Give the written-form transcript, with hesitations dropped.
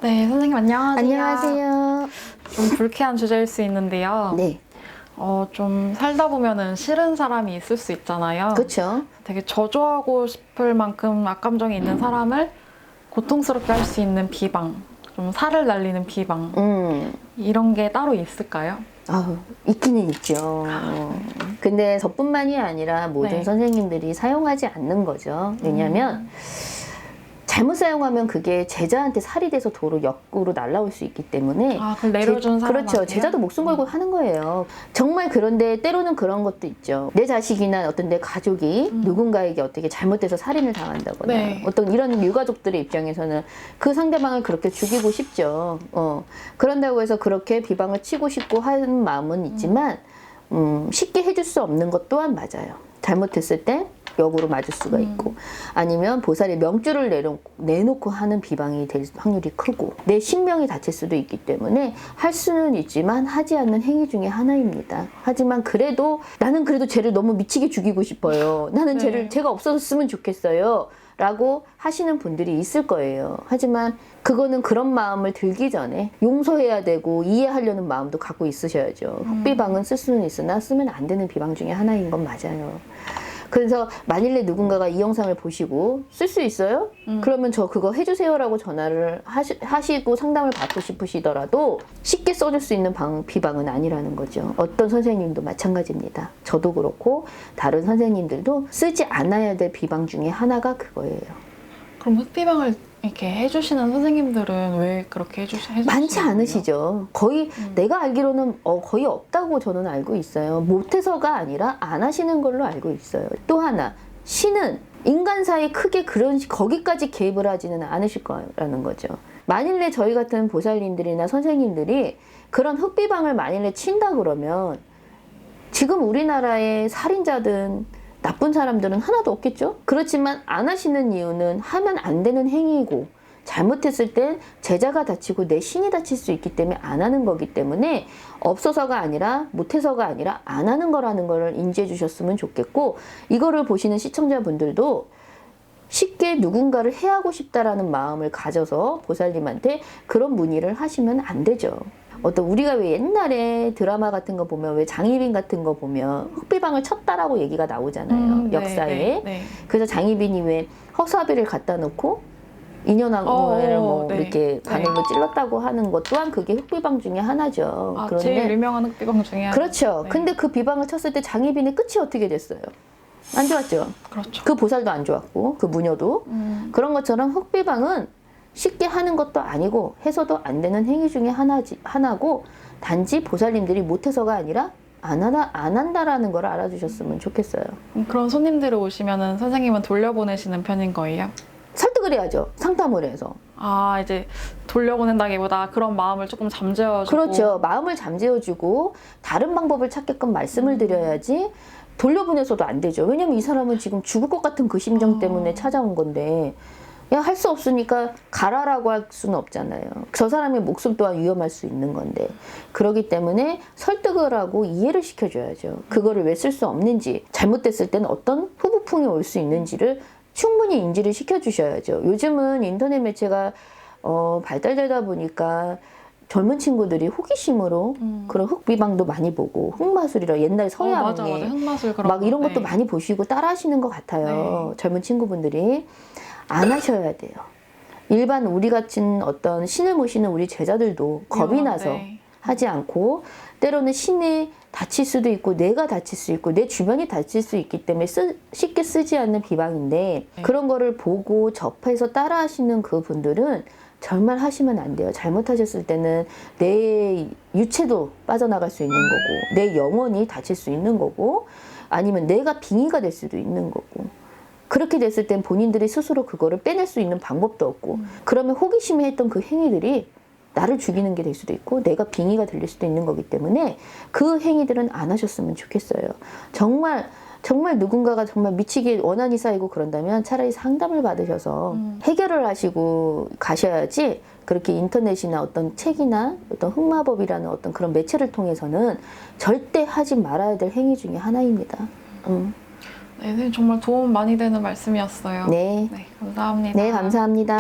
네, 선생님 안녕하세요. 안녕하세요. 좀 불쾌한 주제일 수 있는데요. 네. 좀 살다 보면은 싫은 사람이 있을 수 있잖아요. 그렇죠. 되게 저주하고 싶을 만큼 악감정이 있는 사람을 고통스럽게 할 수 있는 비방, 좀 살을 날리는 비방, 이런 게 따로 있을까요? 있기는 있죠. 근데 저뿐만이 아니라 모든 네. 선생님들이 사용하지 않는 거죠. 왜냐하면 잘못 사용하면 그게 제자한테 살이 돼서 도로 역으로 날라올 수 있기 때문에 그걸 내려준 사람 그렇죠. 아니에요? 제자도 목숨 걸고 하는 거예요. 정말 그런데 때로는 그런 것도 있죠. 내 자식이나 어떤 내 가족이 누군가에게 어떻게 잘못돼서 살인을 당한다거나 네. 어떤 이런 유가족들의 입장에서는 그 상대방을 그렇게 죽이고 싶죠. 그런다고 해서 그렇게 비방을 치고 싶고 하는 마음은 있지만 쉽게 해줄 수 없는 것 또한 맞아요. 잘못했을 때 역으로 맞을 수가 있고 아니면 보살의 명주를 내놓고 하는 비방이 될 확률이 크고 내 신명이 다칠 수도 있기 때문에 할 수는 있지만 하지 않는 행위 중에 하나입니다. 하지만 나는 그래도 쟤를 너무 미치게 죽이고 싶어요. 나는 쟤가 없어졌으면 좋겠어요. 라고 하시는 분들이 있을 거예요. 하지만 그거는 그런 마음을 들기 전에 용서해야 되고 이해하려는 마음도 갖고 있으셔야죠. 흑비방은 쓸 수는 있으나 쓰면 안 되는 비방 중에 하나인 건 맞아요. 그래서 만일에 누군가가 이 영상을 보시고 쓸 수 있어요? 그러면 저 그거 해주세요라고 전화를 하시고 상담을 받고 싶으시더라도 쉽게 써줄 수 있는 비방은 아니라는 거죠. 어떤 선생님도 마찬가지입니다. 저도 그렇고 다른 선생님들도 쓰지 않아야 될 비방 중에 하나가 그거예요. 그럼 흑비방을 이렇게 해주시는 선생님들은 왜 그렇게 해주시는 거예요? 많지 않으시죠. 거의 내가 알기로는 거의 없다고 저는 알고 있어요. 못해서가 아니라 안 하시는 걸로 알고 있어요. 또 하나, 신은 인간 사이 크게 거기까지 개입을 하지는 않으실 거라는 거죠. 만일에 저희 같은 보살님들이나 선생님들이 그런 흑비방을 만일에 친다 그러면 지금 우리나라의 살인자든 나쁜 사람들은 하나도 없겠죠? 그렇지만 안 하시는 이유는 하면 안 되는 행위이고 잘못했을 땐 제자가 다치고 내 신이 다칠 수 있기 때문에 안 하는 거기 때문에 없어서가 아니라 못해서가 아니라 안 하는 거라는 걸 인지해 주셨으면 좋겠고 이거를 보시는 시청자분들도 쉽게 누군가를 해하고 싶다라는 마음을 가져서 보살님한테 그런 문의를 하시면 안 되죠. 우리가 왜 옛날에 드라마 같은 거 보면 왜 장희빈 같은 거 보면 흑비방을 쳤다라고 얘기가 나오잖아요. 역사에. 네. 그래서 장희빈이 왜 허수아비를 갖다 놓고 인연왕을 이렇게 바늘로 찔렀다고 하는 것 또한 그게 흑비방 중에 하나죠. 그런데 제일 유명한 흑비방 중에 하나. 그렇죠. 근데 그 비방을 쳤을 때 장희빈의 끝이 어떻게 됐어요? 안 좋았죠. 그렇죠. 그 보살도 안 좋았고 그 무녀도 그런 것처럼 흑비방은 쉽게 하는 것도 아니고 해서도 안 되는 행위 중에 하나고 단지 보살님들이 못해서가 아니라 안 한다라는 걸 알아주셨으면 좋겠어요. 그런 손님들이 오시면은 선생님은 돌려보내시는 편인 거예요? 설득을 해야죠. 상담을 해서. 이제 돌려보낸다기보다 그런 마음을 조금 잠재워주고. 그렇죠. 마음을 잠재워주고 다른 방법을 찾게끔 말씀을 드려야지 돌려보내서도 안 되죠. 왜냐면 이 사람은 지금 죽을 것 같은 그 심정 때문에 찾아온 건데 할 수 없으니까 가라라고 할 수는 없잖아요. 저 사람의 목숨 또한 위험할 수 있는 건데 그렇기 때문에 설득을 하고 이해를 시켜줘야죠. 그거를 왜 쓸 수 없는지 잘못됐을 때는 어떤 후부풍이 올 수 있는지를 충분히 인지를 시켜주셔야죠. 요즘은 인터넷 매체가 발달되다 보니까 젊은 친구들이 호기심으로 그런 흑비방도 많이 보고 흑마술이라 옛날 서양에 맞아. 흑마술 그런 막 이런 거. 것도 많이 보시고 따라 하시는 것 같아요. 네. 젊은 친구분들이 안 하셔야 돼요. 일반 우리 같은 어떤 신을 모시는 우리 제자들도 겁이 나서 하지 않고 때로는 신이 다칠 수도 있고 내가 다칠 수 있고 내 주변이 다칠 수 있기 때문에 쉽게 쓰지 않는 비방인데 그런 거를 보고 접해서 따라 하시는 그 분들은 정말 하시면 안 돼요. 잘못하셨을 때는 내 유체도 빠져나갈 수 있는 거고 내 영혼이 다칠 수 있는 거고 아니면 내가 빙의가 될 수도 있는 거고 그렇게 됐을 땐 본인들이 스스로 그거를 빼낼 수 있는 방법도 없고 그러면 호기심에 했던 그 행위들이 나를 죽이는 게 될 수도 있고 내가 빙의가 들릴 수도 있는 거기 때문에 그 행위들은 안 하셨으면 좋겠어요. 정말 누군가가 정말 미치게 원한이 쌓이고 그런다면 차라리 상담을 받으셔서 해결을 하시고 가셔야지 그렇게 인터넷이나 어떤 책이나 어떤 흑마법이라는 어떤 그런 매체를 통해서는 절대 하지 말아야 될 행위 중에 하나입니다. 네, 선생님 정말 도움 많이 되는 말씀이었어요. 네. 감사합니다. 네, 감사합니다.